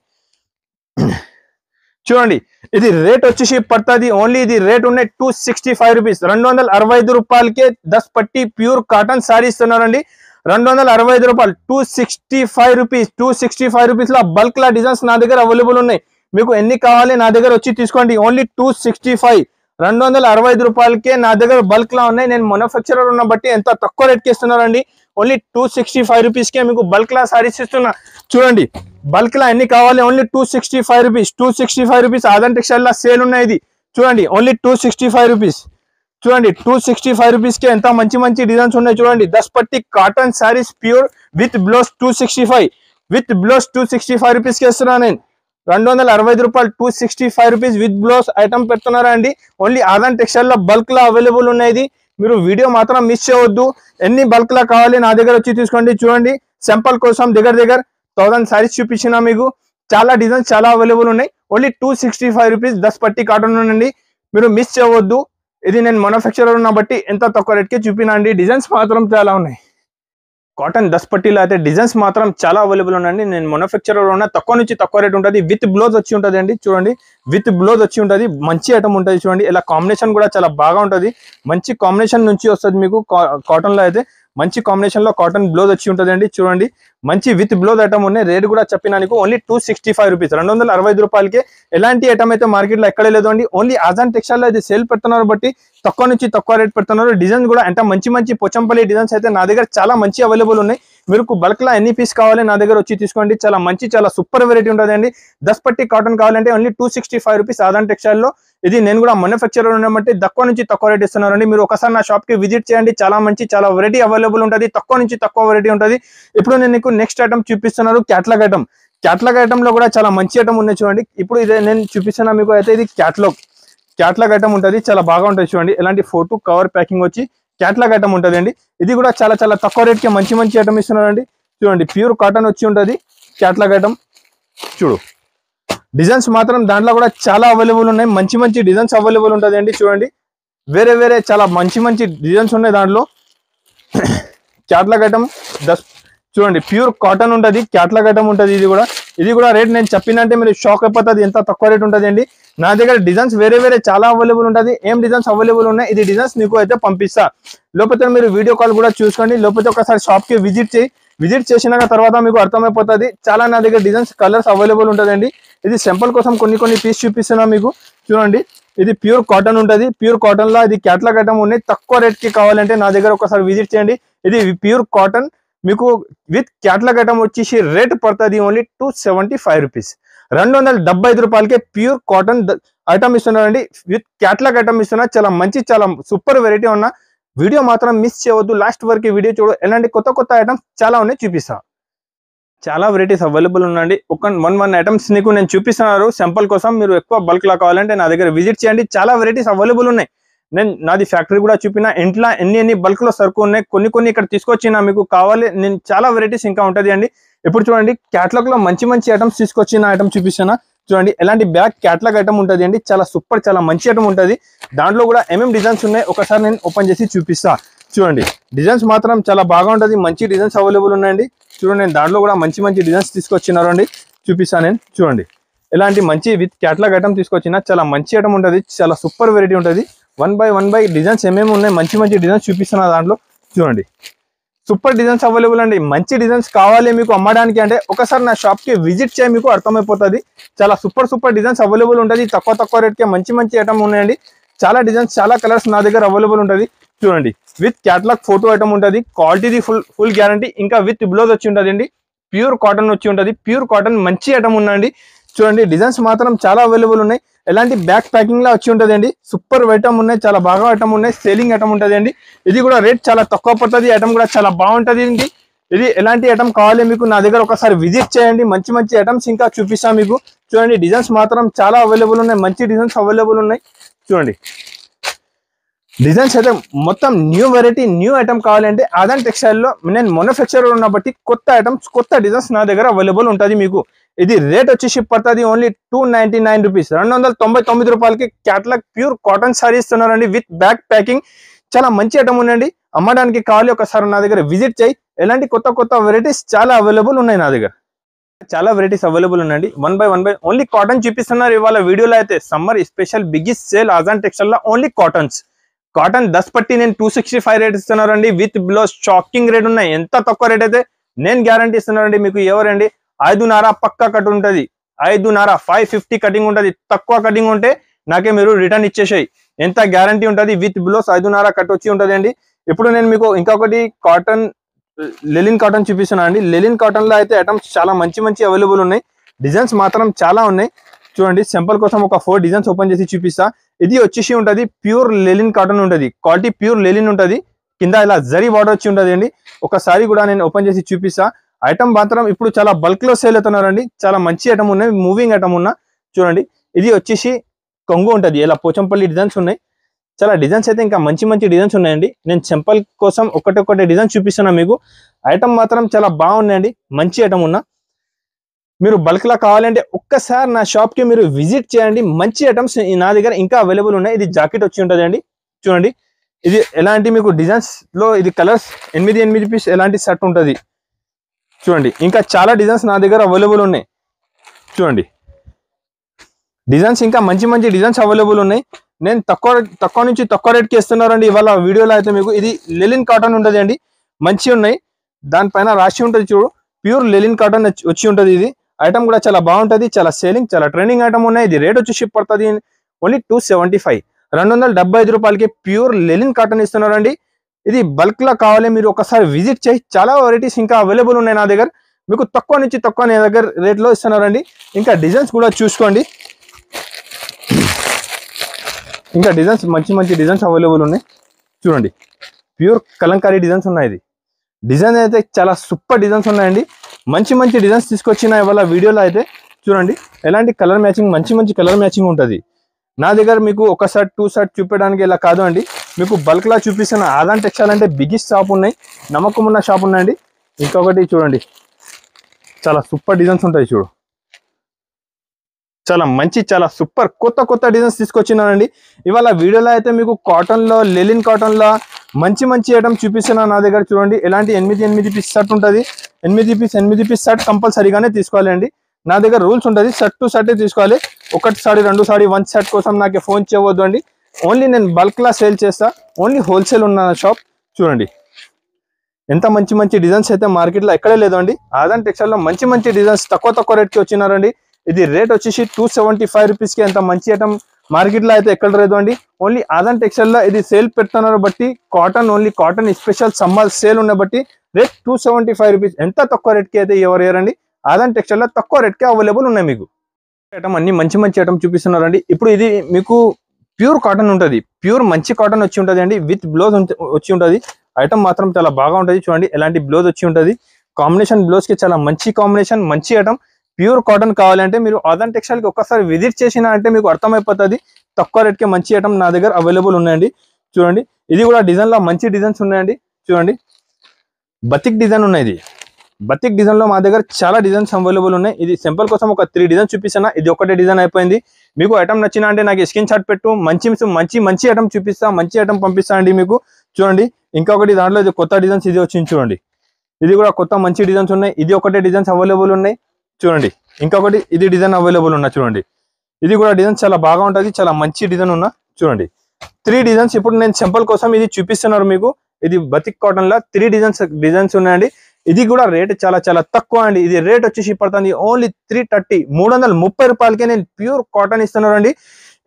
చూడండి ఇది రేట్ వచ్చేసి పడుతుంది. ఓన్లీ ఇది రేట్ ఉన్నాయి 265 రూపీస్. 265 రూపాయలకే 10 పట్టి ప్యూర్ కాటన్ సారీ ఇస్తున్నారండి. 265 రూపాయలు 265 రూపీస్. 265 రూపీస్ లో బల్క్ లా డిజైన్స్ నా దగ్గర అవైలబుల్ ఉన్నాయి. మీకు ఎన్ని కావాలి నా దగ్గర వచ్చి తీసుకోండి. ఓన్లీ 265 265 రూపాయలకే నా దగ్గర బల్క్ లా ఉన్నాయి. నేను మ్యానుఫ్యాక్చరర్ ఉన్న బట్టి ఎంత తక్కువ రేట్కి ఇస్తున్నారండి. ఓన్లీ 265 రూపీస్ కే మీకు బల్క్ లా సారీస్ ఇస్తున్నా. చూడండి బల్క్ లా ఎన్ని కావాలి. Only 265 rupees. 265 rupees Aadan textile లా సేల్ ఉన్నాయి. ఇది చూడండి ఓన్లీ 265 రూపీస్. చూడండి 265 రూపీస్ కి ఎంత మంచి డిజైన్స్ ఉన్నాయి. చూడండి 10 పట్టి cotton saris pure with blouse 265 with blouse 265 rupees కి ఇస్తున్నా నేను. 265 రూపాయలు 265 రూపీస్ విత్ బ్లౌజ్ ఐటమ్ పెడుతున్నారా అండి. ఓన్లీ ఆదాన్ టెక్స్టైల్ లో బల్క్ లా అవైలబుల్ ఉన్నాయి. మీరు వీడియో మాత్రం మిస్ చేయవద్దు. ఎన్ని బల్క్ లా కావాలి నా దగ్గర వచ్చి తీసుకోండి. చూడండి సింపుల్ కోసం దగ్గర 1000 సారీస్ చూపించిన మీకు. చాలా డిజైన్స్ చాలా అవైలబుల్ ఉన్నాయి. ఓన్లీ 265 రూపీస్ 10 పట్టి కాటన్ ఉండండి. మీరు మిస్ చేయవద్దు. ఇది నేను మ్యానుఫ్యాక్చరర్ ఉన్న బట్టి ఎంత తక్కువ రేట్కి చూపినా అండి. డిజైన్స్ మాత్రం చాలా ఉన్నాయి. కాటన్ 10 పట్టీలో అయితే డిజైన్స్ మాత్రం చాలా అవైలబుల్ ఉన్నాయండి. నేను మ్యానుఫ్యాక్చరర్ ఉన్న తక్కువ నుంచి తక్కువ రేట్ ఉంటుంది. విత్ బ్లౌజ్ వచ్చి ఉంటుంది అండి. చూడండి విత్ బ్లౌజ్ వచ్చి ఉంటుంది. మంచి ఐటమ్ ఉంటుంది. చూడండి ఇలా కాంబినేషన్ కూడా చాలా బాగా ఉంటుంది. మంచి కాంబినేషన్ నుంచి వస్తుంది మీకు. కాటన్ లో అయితే మంచి కాంబినేషన్ లో కాటన్ బ్లౌజ్ వచ్చి ఉంటుంది అండి. చూడండి మంచి విత్ బ్లౌజ్ ఐటమ్ ఉన్నాయి. రేట్ కూడా చెప్పినానికి ఓన్లీ 265 రూపీస్. 265 రూపాయలకి ఎలాంటి ఐటమ్ అయితే మార్కెట్ లో ఎక్కడే లేదు అండి. ఓన్లీ ఆజాన్ టెక్స్టైల్ లో అయితే సేల్ పెడుతున్నారు బట్టి తక్కువ నుంచి తక్కువ రేట్ పెడుతున్నారు. డిజైన్స్ కూడా అంటే మంచి పోచంపల్లి డిజైన్స్ అయితే నా దగ్గర చాలా మంచి అవైలబుల్ ఉన్నాయి. మీకు బల్క్ లా ఎన్ని పీస్ కావాలి నా దగ్గర వచ్చి తీసుకోండి. చాలా సూపర్ వెరైటీ ఉంటుంది అండి. 10 పట్టి కాటన్ కావాలంటే ఓన్లీ 265 రూపీస్ ఆదాన్ టెక్స్టైల్ లో. ఇది నేను కూడా మ్యానుఫ్యాక్చరర్ ఉన్నబట్టి తక్కువ నుంచి తక్కువ రేట్ ఇస్తున్నారండి. మీరు ఒకసారి నా షాప్ కి విజిట్ చేయండి. చాలా వెరైటీ అవైలబుల్ ఉంటుంది. తక్కువ నుంచి తక్కువ వెరైటీ ఉంటుంది. ఇప్పుడు నేను నీకు నెక్స్ట్ ఐటమ్ చూపిస్తున్నారు క్యాటలాగ్ ఐటమ్. క్యాటలాగ్ ఐటమ్ లో కూడా చాలా మంచి ఐటమ్ ఉన్నాయి. చూడండి ఇప్పుడు ఇదే నేను చూపిస్తున్నా మీకు. అయితే ఇది క్యాటలాగ్ ఐటమ్ ఉంటుంది. చాలా బాగా ఉంటుంది. చూడండి ఇలాంటి ఫోటో కవర్ ప్యాకింగ్ వచ్చి క్యాటలాగ్ ఐటమ్ ఉంటుంది అండి. ఇది కూడా చాలా తక్కువ రేట్ కి మంచి ఐటమ్ ఇస్తున్నారండి. చూడండి ప్యూర్ కాటన్ వచ్చి ఉంటుంది క్యాటలాగ్ ఐటమ్. చూడు డిజైన్స్ మాత్రం దాంట్లో కూడా చాలా అవైలబుల్ ఉన్నాయి. మంచి డిజైన్స్ అవైలబుల్ ఉంటుంది అండి. చూడండి వేరే చాలా మంచి డిజైన్స్ ఉన్నాయి దాంట్లో. క్యాటలాగ్ ఐటమ్ చూడండి ప్యూర్ కాటన్ ఉంటుంది. క్యాటలాగ్ ఐటమ్ ఉంటుంది. ఇది కూడా రేట్ నేను చెప్పినంటే మీరు షాక్ అయిపోతుంది ఎంత తక్కువ రేట్ ఉంటుంది అండి. నా దగ్గర డిజైన్స్ వేరే చాలా అవైలబుల్ ఉంటుంది. ఏం డిజైన్స్ అవైలబుల్ ఉన్నాయి ఇది డిజైన్స్ నీకు అయితే పంపిస్తా. లేకపోతే మీరు వీడియో కాల్ కూడా చూసుకోండి. లేకపోతే ఒకసారి షాప్ కి విజిట్ చేసినాక తర్వాత మీకు అర్థమైపోతుంది. చాలా నా దగ్గర డిజైన్స్ కలర్స్ అవైలబుల్ ఉంటుందండి. ఇది సింపుల్ కోసం కొన్ని పీస్ చూపిస్తున్నా మీకు. చూడండి ఇది ప్యూర్ కాటన్ ఉంటుంది. ప్యూర్ కాటన్ లో ఇది క్యాటలాగ్ ఐటమ్ ఉన్నాయి. తక్కువ రేట్ కి కావాలంటే నా దగ్గర ఒకసారి విజిట్ చేయండి. ఇది ప్యూర్ కాటన్ మీకు విత్ క్యాటలాగ్ ఐటమ్ వచ్చేసి రేట్ పడుతుంది ఓన్లీ 275 రూపీస్. 275 రూపాయలకే ప్యూర్ కాటన్ ఐటమ్ ఇస్తున్నారండి. విత్ క్యాటలాగ్ ఐటమ్ ఇస్తున్నారు. చాలా సూపర్ వెరైటీ ఉన్న వీడియో మాత్రం మిస్ చేయవద్దు. లాస్ట్ వరకు వీడియో చూడు. ఎలాంటి కొత్త ఐటమ్స్ చాలా ఉన్నాయి చూపిస్తా. చాలా వెరైటీస్ అవైలబుల్ ఉన్నాయండి. వన్ ఐటమ్స్ నీకు నేను చూపిస్తున్నారు సింపుల్ కోసం. మీరు ఎక్కువ బల్క్ లా కావాలంటే నా దగ్గర విజిట్ చేయండి. చాలా వెరైటీస్ అవైలబుల్ ఉన్నాయి. నేను నాది ఫ్యాక్టరీ కూడా చూపిన. ఇంట్లో ఎన్ని బల్క్ లో సరుకు ఉన్నాయి. కొన్ని ఇక్కడ తీసుకొచ్చిన మీకు కావాలి. నేను చాలా వెరైటీస్ ఇంకా ఉంటుంది అండి. ఇప్పుడు చూడండి క్యాటలాగ్ లో మంచి ఐటమ్స్ తీసుకొచ్చిన ఐటమ్ చూపిస్తున్నా. చూడండి ఎలాంటి బ్యాక్ క్యాట్లాగ్ ఐటమ్ ఉంటుంది అండి, చాలా సూపర్ చాలా మంచి ఐటమ్ ఉంటుంది. దాంట్లో కూడా ఏమేమి డిజైన్స్ ఉన్నాయి ఒకసారి నేను ఓపెన్ చేసి చూపిస్తా. చూడండి డిజైన్స్ మాత్రం చాలా బాగా ఉంటుంది, మంచి డిజైన్స్ అవైలబుల్ ఉన్నాయండి. చూడండి నేను దాంట్లో కూడా మంచి మంచి డిజైన్స్ తీసుకొచ్చినారు అండి, చూపిస్తాను నేను. చూడండి ఎలాంటి మంచి విత్ క్యాట్లాగ్ ఐటమ్ తీసుకొచ్చిన చాలా మంచి ఐటమ్ ఉంటుంది, చాలా సూపర్ వెరైటీ ఉంటుంది. 1 బై డిజైన్స్ ఏమేమి ఉన్నాయి మంచి మంచి డిజైన్స్ చూపిస్తున్నా దాంట్లో. చూడండి సూపర్ డిజైన్స్ అవైలబుల్ అండి. మంచి డిజైన్స్ కావాలి మీకు అమ్మడానికి అంటే ఒకసారి నా షాప్ కి విజిట్ చేయి, మీకు అర్థమైపోతుంది. చాలా సూపర్ డిజైన్స్ అవైలబుల్ ఉంటుంది, తక్కువ రేట్ కి మంచి మంచి ఐటమ్ ఉన్నాయండి. చాలా డిజైన్స్ చాలా కలర్స్ నా దగ్గర అవైలబుల్ ఉంటుంది. చూడండి విత్ క్యాట్లాగ్ ఫోటో ఐటమ్ ఉంటుంది, క్వాలిటీది ఫుల్ గ్యారంటీ, ఇంకా విత్ బ్లౌజ్ వచ్చి ఉంటుంది అండి. ప్యూర్ కాటన్ వచ్చి ఉంటుంది, ప్యూర్ కాటన్ మంచి ఐటమ్ ఉందండి. చూడండి డిజైన్స్ మాత్రం చాలా అవైలబుల్ ఉన్నాయి. ఎలాంటి బ్యాక్ ప్యాకింగ్ లా వచ్చి ఉంటుంది అండి, సూపర్ ఐటమ్ ఉన్నాయి, చాలా బాగా ఐటమ్ ఉన్నాయి, సేలింగ్ ఐటమ్ ఉంటుంది అండి. ఇది కూడా రేట్ చాలా తక్కువ పడుతుంది, ఐటమ్ కూడా చాలా బాగుంటుంది అండి. ఇది ఎలాంటి ఐటమ్ కావాలి మీకు నా దగ్గర ఒకసారి విజిట్ చేయండి, మంచి మంచి ఐటమ్స్ ఇంకా చూపిస్తాను మీకు. చూడండి డిజైన్స్ మాత్రం చాలా అవైలబుల్ ఉన్నాయి, మంచి డిజైన్స్ అవైలబుల్ ఉన్నాయి. చూడండి డిజైన్స్ అయితే మొత్తం న్యూ వెరైటీ న్యూ ఐటమ్ కావాలంటే ఆదాన్ టెక్స్టైల్లో నేను మ్యానుఫ్యాక్చరర్ ఉన్న బట్టి కొత్త ఐటమ్స్ కొత్త డిజైన్స్ నా దగ్గర అవైలబుల్ ఉంటుంది మీకు. ఇది రేట్ వచ్చేసి పడుతుంది ఓన్లీ 299 రూపీస్, 299 రూపాయలకి క్యాట్లాగ్ ప్యూర్ కాటన్ సారీ ఇస్తున్నారండి విత్ బ్యాక్ ప్యాకింగ్. చాలా మంచి ఐటమ్ ఉందండి, అమ్మడానికి కావాలి ఒకసారి నా దగ్గర విజిట్ చేయి. ఎలాంటి కొత్త వెరైటీస్ చాలా అవైలబుల్ ఉన్నాయి నా దగ్గర, చాలా వెరైటీస్ అవైలబుల్ ఉన్నాయండి. 1 బై ఓన్లీ కాటన్ చూపిస్తున్నారు ఇవాళ వీడియోలో అయితే. Summer special biggest sale Aadan textile లో ఓన్లీ కాటన్స్. కాటన్ 10 పట్టి నేను 265 రేట్ ఇస్తున్నారండి విత్ బ్లౌజ్. షాకింగ్ రేట్ ఉన్నాయి, ఎంత తక్కువ రేట్ అయితే నేను గ్యారంటీ ఇస్తున్నానండి మీకు. ఎవరండి 5.5 పక్కా కట్ ఉంటుంది, 5.5 550 కటింగ్ ఉంటుంది. తక్కువ కటింగ్ ఉంటే నాకే మీరు రిటర్న్ ఇచ్చేసాయి, ఎంత గ్యారంటీ ఉంటుంది. విత్ బ్లౌజ్ 5.5 కట్ వచ్చి ఉంటుంది అండి. ఇప్పుడు నేను మీకు ఇంకొకటి కాటన్ లెలిన్ కాటన్ చూపిస్తున్నాను అండి. లెలిన్ కాటన్ లో అయితే ఐటమ్స్ చాలా మంచి అవైలబుల్ ఉన్నాయి, డిజైన్స్ మాత్రం చాలా ఉన్నాయి. చూడండి సింపుల్ కోసం ఒక 4 డిజైన్స్ ఓపెన్ చేసి చూపిస్తా. ఇది వచ్చేసి ఉంటుంది ప్యూర్ లెలిన్ కాటన్ ఉంటుంది, క్వాలిటీ ప్యూర్ లెలిన్ ఉంటుంది. కింద ఇలా జరీ బార్డర్ వచ్చి ఉంటుంది అండి. ఒకసారి కూడా నేను ఓపెన్ చేసి చూపిస్తా. ఐటమ్ మాత్రం ఇప్పుడు చాలా బల్క్ లో సేల్ అవుతున్నారండి, చాలా మంచి ఐటమ్ ఉన్నాయి, మూవింగ్ ఐటమ్ ఉన్నా. చూడండి ఇది వచ్చేసి కొంగు ఉంటుంది, ఇలా పోచంపల్లి డిజైన్స్ ఉన్నాయి. చాలా డిజైన్స్ అయితే ఇంకా మంచి డిజైన్స్ ఉన్నాయండి. నేను సింపుల్ కోసం ఒకటి డిజైన్ చూపిస్తున్నా మీకు. ఐటమ్ మాత్రం చాలా బాగున్నాయండి, మంచి ఐటమ్ ఉన్నా. మీరు బల్క్ లా కావాలంటే ఒక్కసారి నా షాప్ కి మీరు విజిట్ చేయండి, మంచి ఐటమ్స్ నా దగ్గర ఇంకా అవైలబుల్ ఉన్నాయి. ఇది జాకెట్ వచ్చి ఉంటుంది అండి. చూడండి ఇది ఎలాంటి మీకు డిజైన్స్ లో ఇది కలర్స్ 8 పీస్ ఎలాంటి సెట్ ఉంటుంది. చూడండి ఇంకా చాలా డిజైన్స్ నా దగ్గర అవైలబుల్ ఉన్నాయి. చూడండి డిజైన్స్ ఇంకా మంచి డిజైన్స్ అవైలబుల్ ఉన్నాయి. నేను తక్కువ నుంచి తక్కువ రేట్కి ఇస్తున్నారండి ఇవాళ వీడియోలో అయితే మీకు. ఇది లెలిన్ కాటన్ ఉంటుంది అండి, మంచి ఉన్నాయి. దానిపైన రాసి ఉంటుంది చూడు, ప్యూర్ లెలిన్ కాటన్ వచ్చి ఉంటుంది. ఇది ఐటమ్ కూడా చాలా బాగుంటుంది, చాలా సేలింగ్ చాలా ట్రెండింగ్ ఐటమ్ ఉన్నాయి. ఇది రేట్ వచ్చి షిప్ పడుతుంది ఓన్లీ 275, 275 రూపాయలకి ప్యూర్ లెలిన్ కాటన్ ఇస్తున్నారండి. ఇది బల్క్ లా కావాలి మీరు ఒకసారి విజిట్ చేయి, చాలా వెరైటీస్ ఇంకా అవైలబుల్ ఉన్నాయి నా దగ్గర. మీకు తక్కువ నుంచి తక్కువ నా దగ్గర రేట్లో ఇస్తున్నారండి. ఇంకా డిజైన్స్ కూడా చూసుకోండి, ఇంకా డిజైన్స్ మంచి డిజైన్స్ అవైలబుల్ ఉన్నాయి. చూడండి ప్యూర్ కలంకారీ డిజైన్స్ ఉన్నాయి. ఇది డిజైన్ అయితే చాలా సూపర్ డిజైన్స్ ఉన్నాయండి, మంచి డిజైన్స్ తీసుకొచ్చిన ఇవాళ వీడియోలో అయితే. చూడండి ఎలాంటి కలర్ మ్యాచింగ్ మంచి కలర్ మ్యాచింగ్ ఉంటుంది నా దగ్గర. మీకు ఒక షర్ట్ 2 షర్ట్ చూపించడానికి ఇలా కాదు అండి, మీకు బల్క్ లా చూపిస్తున్న ఆదాన్ టెక్స్టైల్ అంటే బిగ్గెస్ట్ షాప్ ఉన్నాయి, నమ్మకం ఉన్న షాప్ ఉన్నాయండి. ఇంకొకటి చూడండి చాలా సూపర్ డిజైన్స్ ఉంటాయి చూడు, చాలా మంచి చాలా సూపర్ కొత్త డిజైన్స్ తీసుకొచ్చినానండి ఇవాళ వీడియోలో అయితే. మీకు కాటన్ లో లెలిన్ కాటన్ లో మంచి ఐటమ్ చూపిస్తున్నా నా దగ్గర. చూడండి ఎలాంటి 8 పీస్ షర్ట్ ఉంటుంది, 8 పీస్ షర్ట్ కంపల్సరీగానే తీసుకోవాలి అండి. నా దగ్గర రూల్స్ ఉంటుంది, షర్ట్ టు షర్టే తీసుకోవాలి. 1 సారీ 2 సారీ 1 షర్ట్ కోసం నాకు ఫోన్ చేయవద్దు అండి. ఓన్లీ నేను బల్క్ లా సేల్ చేస్తా, ఓన్లీ హోల్సేల్ ఉన్న షాప్. చూడండి ఎంత మంచి డిజైన్స్ అయితే మార్కెట్ లో ఎక్కడే లేదు అండి. ఆదాన్ టెక్స్టైల్ లో మంచి డిజైన్స్ తక్కువ రేట్ కి వచ్చినారండి. ఇది రేట్ వచ్చేసి 275 రూపీస్ కి. ఎంత మంచి ఐటమ్ మార్కెట్ లో అయితే ఎక్కడ లేదు అండి. ఓన్లీ ఆదాన్ టెక్స్టైల్ లో ఇది సేల్ పెడుతున్నారు బట్టి cotton, only cotton special summer sale ఉన్న బట్టి రేట్ 275 రూపీస్. ఎంత తక్కువ రేట్ కి అయితే ఎవరు ఏరండి, ఆదాన్ టెక్స్టైల్ లో తక్కువ రేట్ కి అవైలబుల్ ఉన్నాయి మీకు. ఐటమ్ అన్ని మంచి ఐటమ్ చూపిస్తున్నారండి. ఇప్పుడు ఇది మీకు ప్యూర్ కాటన్ ఉంటుంది, ప్యూర్ మంచి కాటన్ వచ్చి ఉంటుంది అండి, విత్ బ్లౌజ్ వచ్చి ఉంటుంది. ఐటమ్ మాత్రం చాలా బాగా ఉంటుంది. చూడండి ఎలాంటి బ్లౌజ్ వచ్చి ఉంటుంది, కాంబినేషన్ బ్లౌజ్ కి చాలా మంచి కాంబినేషన్, మంచి ఐటమ్. ప్యూర్ కాటన్ కావాలంటే మీరు ఆదాన్ టెక్స్టైల్ కి ఒక్కసారి విజిట్ చేసినా అంటే మీకు అర్థమైపోతుంది. తక్కువ రేట్ కి మంచి ఐటమ్ నా దగ్గర అవైలబుల్ ఉన్నాయండి. చూడండి ఇది కూడా డిజైన్ లో మంచి డిజైన్స్ ఉన్నాయండి. చూడండి బతిక్ డిజైన్ ఉన్నాయి, ఇది బతిక్ డిజైన్ లో మా దగ్గర చాలా డిజైన్స్ అవైలబుల్ ఉన్నాయి. ఇది సింపుల్ కోసం ఒక 3 డిజైన్స్ చూపిస్తున్నా. ఇది ఒకటే డిజైన్ అయిపోయింది. మీకు ఐటమ్ నచ్చినా అంటే నాకు స్క్రీన్ షాట్ పెట్టు, మంచి ఐటమ్ చూపిస్తా, మంచి ఐటమ్ పంపిస్తా అండి మీకు. చూడండి ఇంకొకటి దాంట్లో ఇది కొత్త డిజైన్స్ ఇది వచ్చింది చూడండి. ఇది కూడా కొత్త మంచి డిజైన్స్ ఉన్నాయి. ఇది ఒకటే డిజైన్స్ అవైలబుల్ ఉన్నాయి చూడండి. ఇంకొకటి ఇది డిజైన్ అవైలబుల్ ఉన్నా చూడండి. ఇది కూడా డిజైన్ చాలా బాగా ఉంటుంది, చాలా మంచి డిజైన్ ఉన్నా చూడండి. 3 డిజైన్స్ ఇప్పుడు నేను సింపుల్ కోసం ఇది చూపిస్తున్నారు మీకు. ఇది బతిక్ కాటన్ లా 3 డిజైన్స్ ఉన్నాయండి. ఇది కూడా రేట్ చాలా చాలా తక్కువ అండి. ఇది రేట్ వచ్చేసి పడుతుంది ఓన్లీ 330 330 రూపాయలకే నేను ప్యూర్ కాటన్ ఇస్తున్నాను అండి.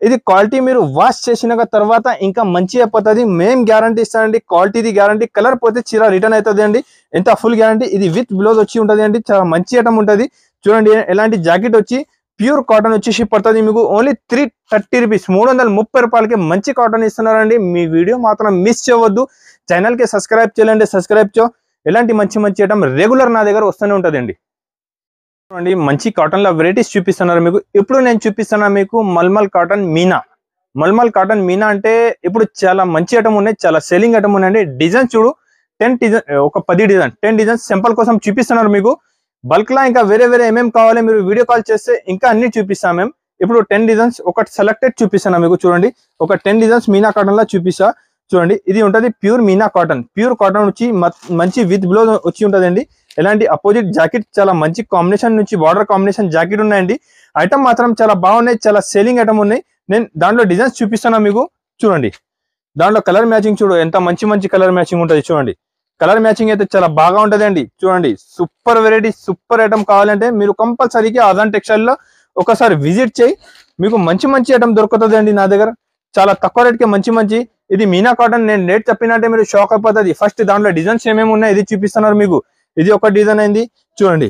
ఇది క్వాలిటీ మీరు వాష్ చేసిన తర్వాత ఇంకా మంచి అయిపోతుంది. మేము గ్యారంటీ ఇస్తానండి, క్వాలిటీది గ్యారంటీ. కలర్ పోతే చీర రిటర్న్ అవుతుంది అండి, ఎంత ఫుల్ గ్యారంటీ. ఇది విత్ బ్లౌజ్ వచ్చి ఉంటుంది అండి, చాలా మంచి ఐటమ్ ఉంటుంది చూడండి. ఎలాంటి జాకెట్ వచ్చి ప్యూర్ కాటన్ వచ్చేసి పడుతుంది మీకు ఓన్లీ 330 రూపీస్ 330 రూపాయలకి మంచి కాటన్ ఇస్తున్నారండి. మీ వీడియో మాత్రం మిస్ చేయవద్దు. ఛానల్ కి సబ్స్క్రైబ్ చేయాలండి, సబ్స్క్రైబ్ చే. ఎలాంటి మంచి ఐటమ్ రెగ్యులర్ నా దగ్గర వస్తూనే ఉంటుంది అండి. చూడండి మంచి కాటన్ లో వెరైటీస్ చూపిస్తున్నారు మీకు. ఇప్పుడు నేను చూపిస్తున్నా మీకు మల్మల్ కాటన్ మీనా. మల్మల్ కాటన్ మీనా అంటే ఇప్పుడు చాలా మంచి ఐటమ్ ఉన్నాయి, చాలా సెల్లింగ్ ఐటమ్ ఉన్నాయండి. డిజైన్ చూడు 10 డిజైన్, ఒక 10 డిజైన్స్ సింపుల్ కోసం చూపిస్తున్నారు మీకు. బల్క్ లా ఇంకా వేరే ఏమేమి కావాలి మీరు వీడియో కాల్ చేస్తే ఇంకా అన్ని చూపిస్తాం మేము. ఇప్పుడు 10 డిజైన్స్ ఒక సెలెక్టెడ్ చూపిస్తున్నా మీకు. చూడండి ఒక 10 డిజైన్స్ మీనా కాటన్ లా చూపిస్తా చూడండి. ఇది ఉంటుంది pure Meena cotton. Pure cotton వచ్చి మంచి విత్ బ్లౌజ్ వచ్చి ఉంటుందండి. ఎలాంటి అపోజిట్ జాకెట్ చాలా మంచి కాంబినేషన్ నుంచి బార్డర్ కాంబినేషన్ జాకెట్ ఉన్నాయండి. ఐటమ్ మాత్రం చాలా బాగున్నాయి, చాలా సేలింగ్ ఐటమ్ ఉన్నాయి. నేను దాంట్లో డిజైన్స్ చూపిస్తున్నా మీకు చూడండి. దాంట్లో కలర్ మ్యాచింగ్ చూడు ఎంత మంచి కలర్ మ్యాచింగ్ ఉంటుంది చూడండి. కలర్ మ్యాచింగ్ అయితే చాలా బాగా ఉంటది అండి చూడండి. సూపర్ వెరైటీ, సూపర్ ఐటమ్ కావాలంటే మీరు కంపల్సరీగా ఆదాన్ టెక్స్టైల్ లో ఒకసారి విజిట్ చేయి. మీకు మంచి ఐటమ్ దొరుకుతుంది అండి నా దగ్గర చాలా తక్కువ రేట్ కి మంచి. ఇది మీనా కాటన్. నేను రేట్ చెప్పినట్టే మీరు షాక్ అయిపోతుంది. ఫస్ట్ దాంట్లో డిజైన్స్ ఏమేమి ఉన్నాయి ఇది చూపిస్తున్నారు మీకు. ఇది ఒక డిజైన్ అయింది చూడండి.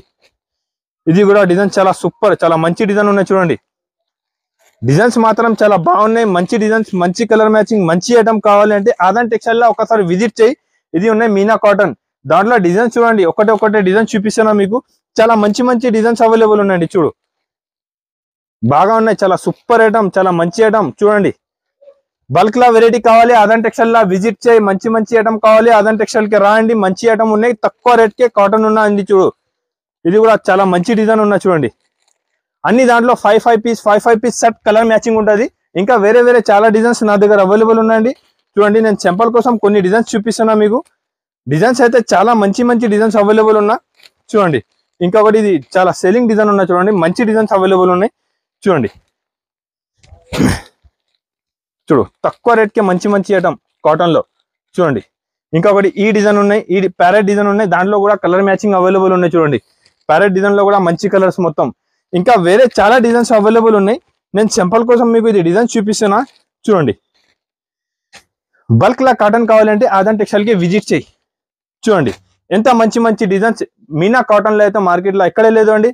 ఇది కూడా డిజైన్ చాలా సూపర్, చాలా మంచి డిజైన్ ఉన్నాయి చూడండి. డిజైన్స్ మాత్రం చాలా బాగున్నాయి, మంచి డిజైన్స్, మంచి కలర్ మ్యాచింగ్, మంచి ఐటమ్ కావాలంటే ఆదాన్ టెక్స్టైల్ లో ఒకసారి విజిట్ చేయి. ఇది ఉన్నాయి మీనా కాటన్. దాంట్లో డిజైన్స్ చూడండి, ఒకటే డిజైన్ చూపిస్తున్నా మీకు. చాలా మంచి డిజైన్స్ అవైలబుల్ ఉన్నాయండి చూడు, బాగా ఉన్నాయి. చాలా సూపర్ ఐటమ్, చాలా మంచి ఐటమ్ చూడండి. బల్క్ లా వెరైటీ కావాలి ఆదాన్ టెక్స్టైల్ లా విజిట్ చేయి. మంచి ఐటమ్ కావాలి ఆదాన్ టెక్స్టైల్ కి రాండి. మంచి ఐటమ్ ఉన్నాయి, తక్కువ రేట్ కే కాటన్ ఉన్నాయండి చూడు. ఇది కూడా చాలా మంచి డిజైన్ ఉన్నా చూడండి. అన్ని దాంట్లో 5 పీస్ సెట్ కలర్ మ్యాచింగ్ ఉంటుంది. ఇంకా వేరే చాలా డిజైన్స్ నా దగ్గర అవైలబుల్ ఉన్నాయండి చూడండి. నేను సింపుల్ కోసం కొన్ని డిజైన్స్ చూపిస్తున్నా మీకు. డిజైన్స్ అయితే చాలా మంచి డిజైన్స్ అవైలబుల్ ఉన్నా చూడండి. ఇంకొకటి ఇది చాలా సెల్లింగ్ డిజైన్ ఉన్నా చూడండి. మంచి డిజైన్స్ అవైలబుల్ ఉన్నాయి చూడండి. చూడు తక్కువ రేట్ కి మంచి ఐటమ్ కాటన్ లో చూడండి. ఇంకొకటి ఈ డిజైన్ ఉన్నాయి, ఈ ప్యారెట్ డిజైన్ ఉన్నాయి. దాంట్లో కూడా కలర్ మ్యాచింగ్ అవైలబుల్ ఉన్నాయి చూడండి. ప్యారెట్ డిజైన్ లో కూడా మంచి కలర్స్ మొత్తం. ఇంకా వేరే చాలా డిజైన్స్ అవైలబుల్ ఉన్నాయి. నేను సింపుల్ కోసం మీకు ఇది డిజైన్ చూపిస్తున్నా చూడండి. బల్క్ లా కాటన్ కావాలంటే ఆదాన్ టెక్స్టైల్ కి విజిట్ చేయి చూడండి. ఎంత మంచి డిజైన్స్ మీనా కాటన్ లో అయితే మార్కెట్ లో ఎక్కడే లేదు అండి.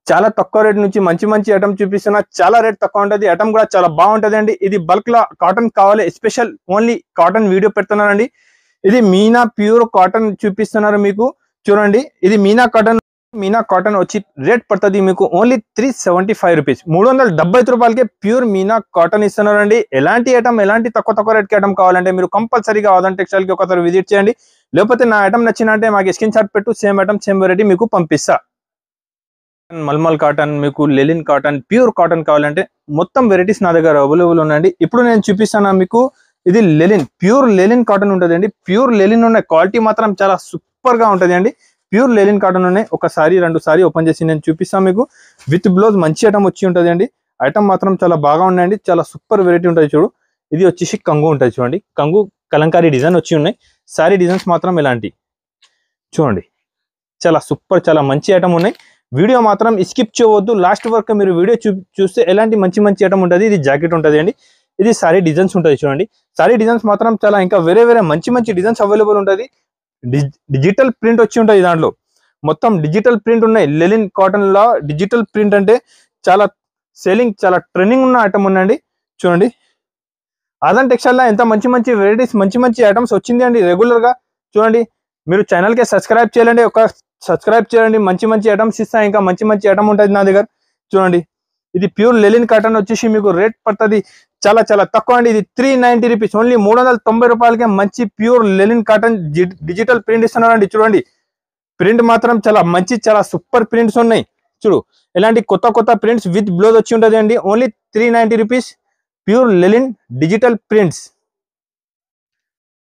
చాలా తక్కువ రేట్ నుంచి మంచి ఐటమ్ చూపిస్తున్నా. చాలా రేట్ తక్కువ ఉంటుంది, ఐటమ్ కూడా చాలా బాగుంటది అండి. ఇది బల్క్ లా కాటన్ కావాలి, స్పెషల్ ఓన్లీ కాటన్ వీడియో పెడుతున్నానండి. ఇది మీనా ప్యూర్ కాటన్ చూపిస్తున్నారు మీకు చూడండి. ఇది మీనా కాటన్ వచ్చి రేట్ పడుతుంది మీకు ఓన్లీ 375 రూపీస్ 375 రూపాయలకి ప్యూర్ మీనా కాటన్ ఇస్తున్నారండి. ఎలాంటి ఐటమ్, ఎలాంటి తక్కువ రేట్ కి ఐటమ్ కావాలంటే మీరు కంపల్సరీగా ఆదాన్ టెక్స్టైల్ కి ఒకసారి విజిట్ చేయండి. లేకపోతే నా ఐటమ్ నచ్చినంటే మాకు స్క్రీన్ షాట్ పెట్టు, సేమ్ ఐటమ్ సేమ్ వెరైటీ మీకు పంపిస్తా. మల్మల్ కాటన్, మీకు లెలిన్ కాటన్, ప్యూర్ కాటన్ కావాలంటే మొత్తం వెరైటీస్ నా దగ్గర అవైలబుల్ ఉన్నాయండి. ఇప్పుడు నేను చూపిస్తాను మీకు. ఇది లెలిన్, ప్యూర్ లెలిన్ కాటన్ ఉంటుంది అండి. ప్యూర్ లెలిన్ ఉన్న క్వాలిటీ మాత్రం చాలా సూపర్ గా ఉంటుంది అండి. ప్యూర్ లెలిన్ కాటన్ ఉన్నాయి. ఒకసారి 2 సారి ఓపెన్ చేసి నేను చూపిస్తాను మీకు. విత్ బ్లౌజ్ మంచి ఐటమ్ వచ్చి ఉంటుంది అండి. ఐటమ్ మాత్రం చాలా బాగా ఉన్నాయండి, చాలా సూపర్ వెరైటీ ఉంటుంది చూడు. ఇది వచ్చేసి కంగు ఉంటుంది చూడండి. కంగు కలంకారీ డిజైన్ వచ్చి ఉన్నాయి. సారీ డిజైన్స్ మాత్రం ఇలాంటి చూడండి. చాలా సూపర్, చాలా మంచి ఐటమ్ ఉన్నాయి. వీడియో మాత్రం స్కిప్ చేయవద్దు, లాస్ట్ వరకు మీరు వీడియో చూస్తే ఎలాంటి మంచి ఐటమ్ ఉంటుంది. ఇది జాకెట్ ఉంటుంది అండి. ఇది సారీ డిజైన్స్ ఉంటుంది చూడండి. సారీ డిజైన్స్ మాత్రం చాలా ఇంకా వేరే మంచి డిజైన్స్ అవైలబుల్ ఉంటుంది. డిజిటల్ ప్రింట్ వచ్చి ఉంటుంది దాంట్లో. మొత్తం డిజిటల్ ప్రింట్ ఉన్నాయి. లెలిన్ కాటన్ లో డిజిటల్ ప్రింట్ అంటే చాలా సేలింగ్, చాలా ట్రెండింగ్ ఉన్న ఐటమ్ ఉందండి చూడండి. ఆదాన్ టెక్స్టైల్ లో ఎంత మంచి వెరైటీస్, మంచి ఐటమ్స్ వచ్చింది అండి రెగ్యులర్ గా చూడండి. మీరు ఛానల్ కి సబ్స్క్రైబ్ చేయాలండి, ఒక సబ్స్క్రైబ్ చేయండి. మంచి ఐటమ్స్ ఇస్తా, ఇంకా మంచి ఐటమ్ ఉంటుంది నా దగ్గర చూడండి. ఇది ప్యూర్ లెలిన్ కాటన్ వచ్చేసి మీకు రేట్ పడుతుంది చాలా తక్కువ అండి. ఇది 390 రూపీస్ ఓన్లీ 390 రూపాయలకే మంచి ప్యూర్ లెలిన్ కాటన్ డిజిటల్ ప్రింట్ ఇస్తున్నారండి చూడండి. ప్రింట్ మాత్రం చాలా మంచి, చాలా సూపర్ ప్రింట్స్ ఉన్నాయి. చూడు ఇలాంటి కొత్త కొత్త ప్రింట్స్ విత్ బ్లౌజ్ వచ్చి ఉంటుంది అండి. Only 390 rupees. Pure లెలిన్ digital prints.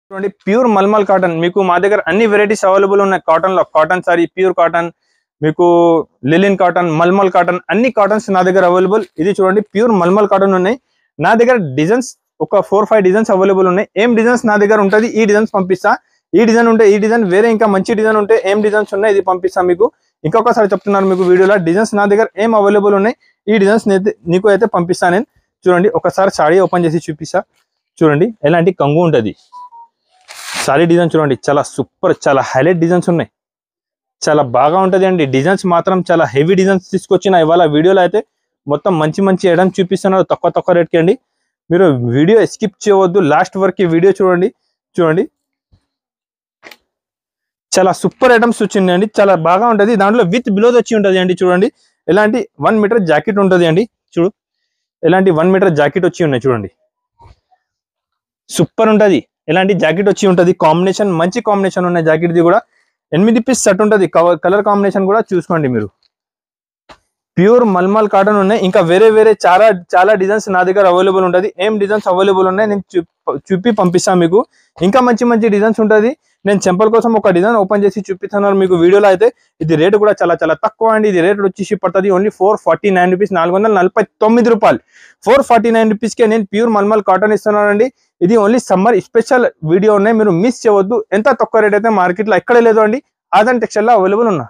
చూడండి ప్యూర్ మల్మల్ కాటన్. మీకు మా దగ్గర అన్ని వెరైటీస్ అవైలబుల్ ఉన్నాయి. కాటన్ లో కాటన్ సారీ, ప్యూర్ కాటన్, మీకు లెలిన్ కాటన్, మల్మల్ కాటన్, అన్ని కాటన్స్ నా దగ్గర అవైలబుల్. ఇది చూడండి ప్యూర్ మల్మల్ కాటన్ ఉన్నాయి. నా దగ్గర డిజైన్స్ ఒక 4-5 డిజైన్స్ అవైలబుల్ ఉన్నాయి. ఏం డిజైన్స్ నా దగ్గర ఉంటుంది ఈ డిజైన్స్ పంపిస్తా. ఈ డిజైన్ ఉంటే ఈ డిజైన్, వేరే ఇంకా మంచి డిజైన్ ఉంటే ఏం డిజైన్స్ ఉన్నాయి ఇది పంపిస్తా మీకు. ఇంకొకసారి చెప్తున్నాను మీకు వీడియోలో డిజైన్స్ నా దగ్గర ఏం అవైలబుల్ ఉన్నాయి ఈ డిజైన్స్ నీకు అయితే పంపిస్తా నేను. చూడండి ఒకసారి సారీ ఓపెన్ చేసి చూపిస్తా. చూడండి ఎలాంటి కంగు ఉంటుంది సారీ డిజైన్. చూడండి చాలా సూపర్, చాలా హైలైట్ డిజైన్స్ ఉన్నాయి. చాలా బాగా ఉంటుంది అండి. డిజైన్స్ మాత్రం చాలా హెవీ డిజైన్స్ తీసుకొచ్చిన ఇవాళ వీడియోలో అయితే మొత్తం మంచి మంచి ఐటమ్స్ చూపిస్తున్నారు తక్కువ తక్కువ రేట్కి అండి. మీరు వీడియో స్కిప్ చేయవద్దు, లాస్ట్ వరకు వీడియో చూడండి. చూడండి చాలా సూపర్ ఐటమ్స్ వచ్చిందండి, చాలా బాగా ఉంటుంది. దాంట్లో విత్ బ్లౌజ్ వచ్చి ఉంటుంది అండి. చూడండి ఎలాంటి 1 మీటర్ జాకెట్ ఉంటుంది అండి. చూడు ఎలాంటి 1 మీటర్ జాకెట్ వచ్చి ఉన్నాయి. చూడండి సూపర్ ఉంటుంది. ఎలాంటి జాకెట్ వచ్చి ఉంటుంది. కాంబినేషన్ మంచి కాంబినేషన్ ఉన్నాయి. జాకెట్ది కూడా 8 పీస్ సెట్ ఉంటుంది. కలర్ కాంబినేషన్ కూడా చూసుకోండి మీరు. ప్యూర్ మల్మల్ కాటన్ ఉన్నాయి. ఇంకా వేరే వేరే చాలా చాలా డిజైన్స్ నా దగ్గర అవైలబుల్ ఉంటుంది. ఏం డిజైన్స్ అవైలబుల్ ఉన్నాయి నేను చూపి పంపిస్తాను మీకు. ఇంకా మంచి మంచి డిజైన్స్ ఉంటుంది. నేను సింపుల్ కోసం ఒక డిజైన్ ఓపెన్ చేసి చూపిస్తున్నాను మీకు వీడియోలో అయితే. ఇది రేటు కూడా చాలా చాలా తక్కువ అండి. ఇది రేట్ వచ్చేసి పడుతుంది ఓన్లీ 449 రూపీస్, 449 రూపాయలు. 449 రూపీస్కే నేను ప్యూర్ మల్మల్ కాటన్ ఇస్తున్నానండి. ఇది ఓన్లీ సమ్మర్ స్పెషల్ వీడియో ఉన్నాయి, మీరు మిస్ చేయవద్దు. ఎంత తక్కువ రేట్ అయితే మార్కెట్లో ఎక్కడే లేదు అండి. ఆజాన్ టెక్స్టైల్లో అవైలబుల్ ఉన్నా.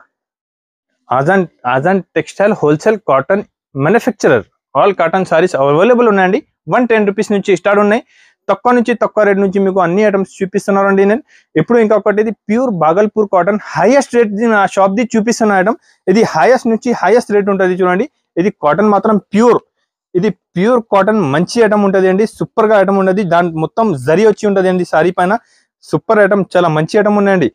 Aazan textile wholesale cotton manufacturer. All cotton saris available ఉన్నాయండి. 110 రూపీస్ నుంచి స్టార్ట్ ఉన్నాయి. తక్కువ నుంచి తక్కువ రేట్ నుంచి మీకు అన్ని ఐటమ్స్ చూపిస్తున్నారండి నేను. ఇప్పుడు ఇంకొకటి ఇది pure Bhagalpur cotton highest rate నా షాప్ ది చూపిస్తున్న ఐటమ్. ఇది హైయెస్ట్ నుంచి హైయెస్ట్ రేట్ ఉంటుంది. చూడండి ఇది కాటన్ మాత్రం ప్యూర్. ఇది ప్యూర్ కాటన్ మంచి ఐటమ్ ఉంటుంది అండి. సూపర్ గా ఐటమ్ ఉంటుంది. దాని మొత్తం జరీ వచ్చి ఉంటుంది అండి సారీ పైన. సూపర్ ఐటమ్, చాలా మంచి ఐటమ్ ఉన్నాయండి.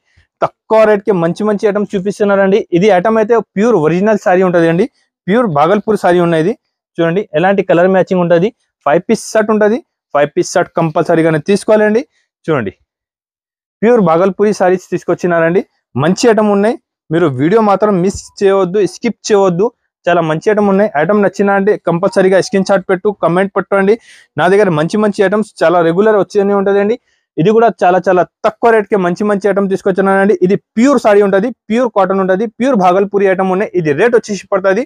తక్కువ రేట్ కి మంచి మంచి ఐటమ్స్ చూపిస్తున్నారండి. ఇది ఐటమ్ అయితే ప్యూర్ ఒరిజినల్ సారీ ఉంటుంది అండి. ప్యూర్ బాగల్పూర్ సారీ ఉన్నది. చూడండి ఎలాంటి కలర్ మ్యాచింగ్ ఉంటుంది. 5 పీస్ సెట్ ఉంటుంది. 5 పీస్ సెట్ కంపల్సరీగానే తీసుకోవాలండి. చూడండి ప్యూర్ బాగల్పూరి సారీస్ తీసుకొచ్చినారండి. మంచి ఐటమ్ ఉన్నాయి. మీరు వీడియో మాత్రం మిస్ చేయవద్దు, స్కిప్ చేయవద్దు. చాలా మంచి ఐటమ్ ఉన్నాయి. ఐటమ్ నచ్చినా అంటే కంపల్సరీగా స్క్రీన్ షాట్ పెట్టు, కమెంట్ పెట్టండి. నా దగ్గర మంచి మంచి ఐటమ్స్ చాలా రెగ్యులర్ వచ్చేనే ఉంటుందండి. ఇది కూడా చాలా చాలా తక్కువ రేట్కి మంచి మంచి ఐటమ్ తీసుకొచ్చినానండి. ఇది ప్యూర్ సారీ ఉంటుంది, ప్యూర్ కాటన్ ఉంటుంది, ప్యూర్ భాగల్పూరి ఐటమ్ ఉన్నాయి. ఇది రేట్ వచ్చేసి పడుతుంది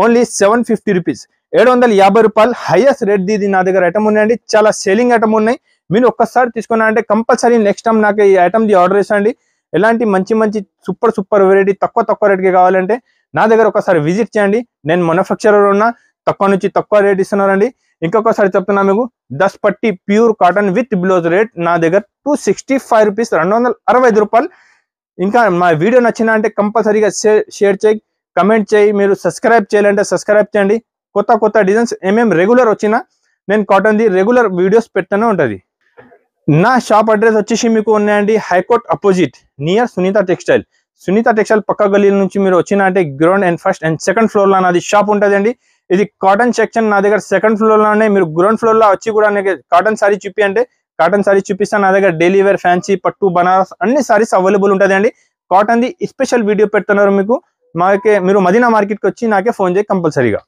ఓన్లీ 750 రూపీస్, 750 రూపాయలు. హైయెస్ట్ రేట్ ఇది నా దగ్గర ఐటమ్ ఉన్నాయండి. చాలా సేలింగ్ ఐటమ్ ఉన్నాయి. మీరు ఒక్కసారి తీసుకున్నా అంటే కంపల్సరీ నెక్స్ట్ టైం నాకు ఈ ఐటమ్ ది ఆర్డర్ చేసండి. ఎలాంటి మంచి మంచి సూపర్ సూపర్ వెరైటీ తక్కువ తక్కువ రేట్కి కావాలంటే నా దగ్గర ఒకసారి విజిట్ చేయండి. నేను మ్యానుఫ్యాక్చరర్ ఉన్నా, తక్కువ నుంచి తక్కువ రేట్ ఇస్తున్నారండి. ఇంకొకసారి చెప్తున్నా మీకు 10 పట్టి pure cotton with blouse rate నా దగ్గర 265 రూపీస్, 265 రూపాయలు. ఇంకా మా వీడియో నచ్చినా అంటే కంపల్సరీగా షేర్ చేయి, కమెంట్ చేయి. మీరు సబ్స్క్రైబ్ చేయాలంటే సబ్స్క్రైబ్ చేయండి. కొత్త కొత్త డిజైన్స్ ఏమేమి రెగ్యులర్ వచ్చినా నేను కాటన్ ది రెగ్యులర్ వీడియోస్ పెడతానే ఉంటుంది. నా షాప్ అడ్రస్ వచ్చేసి మీకు ఉన్నాయండి high court opposite near Sunitha textile. Sunitha textile పక్క గల్లీ నుంచి మీరు వచ్చినా అంటే ground and first and second floor లో నాది షాప్ ఉంటుందండి. ఇది కాటన్ సెక్షన్ నా దగ్గర సెకండ్ ఫ్లోర్ లోనే. మీరు గ్రౌండ్ ఫ్లోర్ లో వచ్చి కూడా కాటన్ సారీ చూపి అంటే కాటన్ సారీ చూపిస్తాను. నా దగ్గర డైలీ వేర్, ఫ్యాన్సీ, పట్టు, బనారస్ అన్ని సారీస్ అవైలబుల్ ఉంటుంది అండి. కాటన్ ది స్పెషల్ వీడియో పెడుతున్నారు మీకు. మీరు మదీనా మార్కెట్కి వచ్చి నాకే ఫోన్ చేయి కంపల్సరీగా.